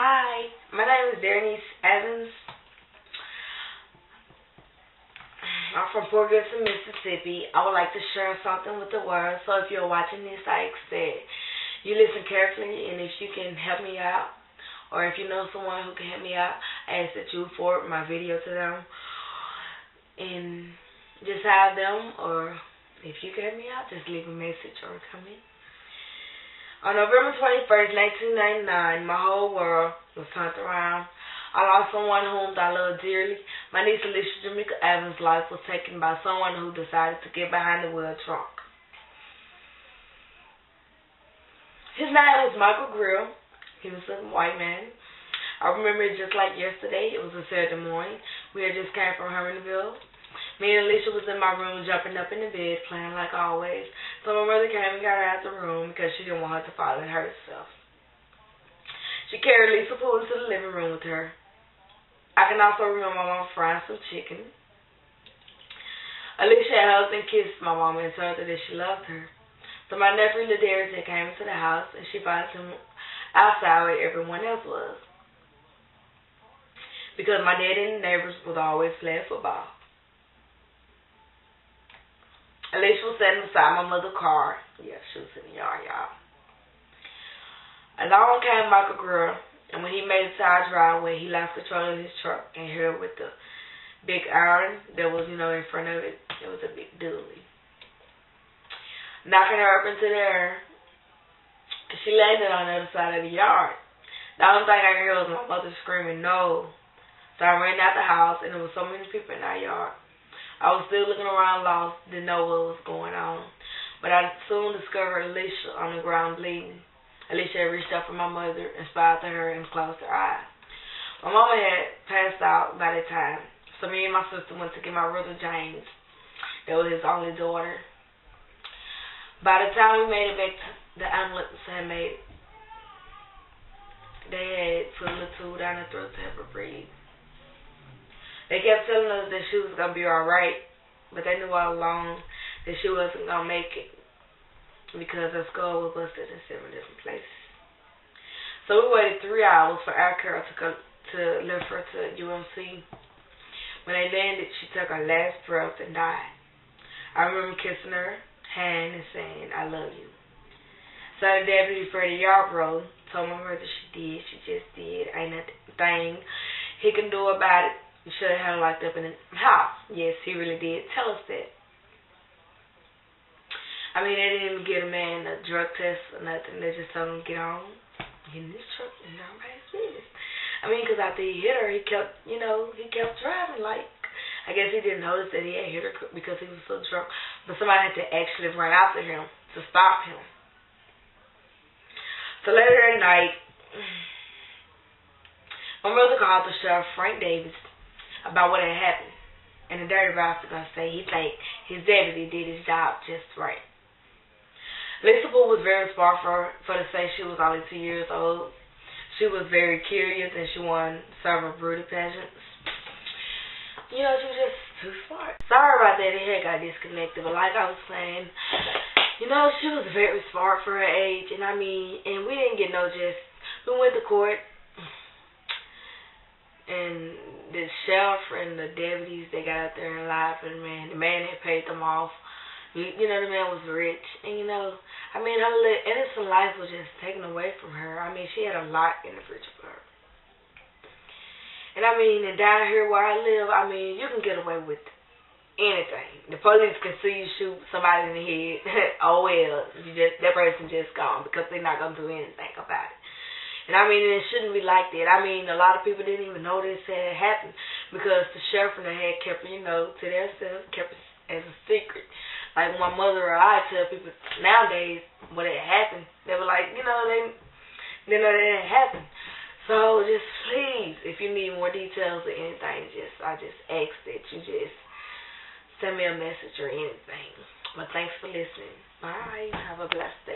Hi, my name is Didnt Evans. I'm from Port Gibson, Mississippi. I would like to share something with the world. So if you're watching this, I expect you listen carefully, and if you can help me out, or if you know someone who can help me out, I ask that you forward my video to them and just have them, or if you can help me out, just leave a message or a comment. On November 21st, 1999, my whole world was turned around. I lost someone whom I loved dearly. My niece Alisha Evans' life was taken by someone who decided to get behind the wheel drunk. His name was Michael Grill. He was a white man. I remember it just like yesterday. It was a Saturday morning. We had just came from Hermanville. Me and Alisha was in my room jumping up in the bed, playing like always. So my mother came and got her out the room because she didn't want her to fall and hurt herself. She carried Lisa Poole into the living room with her. I can also remember my mom frying some chicken. Alisha hugged and kissed my mom and told her that she loved her. So my nephew Ladarius came into the house and she found him outside where everyone else was. Because my dad and the neighbors would always play football. Alisha was sitting beside my mother's car. Yeah, she was in the yard, y'all. Along came Michael Grill, and when he made it to our driveway, he lost control of his truck and hit her with the big iron that was, in front of it. It was a big dually. Knocking her up into the air, she landed on the other side of the yard. The only thing I could hear was my mother screaming, "No." So I ran out the house, and there was so many people in our yard. I was still looking around lost, didn't know what was going on. But I soon discovered Alisha on the ground bleeding. Alisha had reached up for my mother and smiled to her and closed her eyes. My mama had passed out by that time, so me and my sister went to get my brother James. That was his only daughter. By the time we made it back to the ambulance had made it, they had put a little tube down her throat to help her breathe. They kept telling us that she was going to be alright, but they knew all along that she wasn't going to make it because her skull was busted in 7 different places. So we waited 3 hours for our girl to lift her to UMC. When they landed, she took her last breath and died. I remember kissing her hand and saying, "I love you." So the deputy for the Yarborough told my mother she just did. Ain't nothing he can do about it. You should have had her locked up in the house. Yes, he really did tell us that. I mean, they didn't even give a man a drug test or nothing. They just told him to get on, get in this truck, and nobody's business. I mean, because after he hit her, he kept driving. Like, I guess he didn't notice that he had hit her because he was so drunk. But somebody had to actually run after him to stop him. So later that night, my mother called the sheriff, Frank Davis, about what had happened. And the dirty bastard gonna say he think his deputy did his job just right. Lisa Poole was very smart for to say she was only 2 years old. She was very curious and she won several beauty pageants. She was just too smart. Sorry about that, it had got disconnected, but like I was saying, she was very smart for her age, and we didn't get no just. We went to court. And the sheriff and the deputies, they got out there and lied for the man. The man had paid them off. The man was rich. And, her little innocent life was just taken away from her. She had a lot in the future for her. And, and down here where I live, you can get away with anything. The police can see you shoot somebody in the head. Oh, well, that person just gone because they're not going to do anything about it. And it shouldn't be like that. A lot of people didn't even know this had happened because the sheriff and they had kept it, to themselves, kept it as a secret. Like when my mother or I tell people nowadays what had happened, they were like, they know that it happened. So just please, if you need more details or anything, I just ask that you just send me a message or anything. But thanks for listening. Bye. Have a blessed day.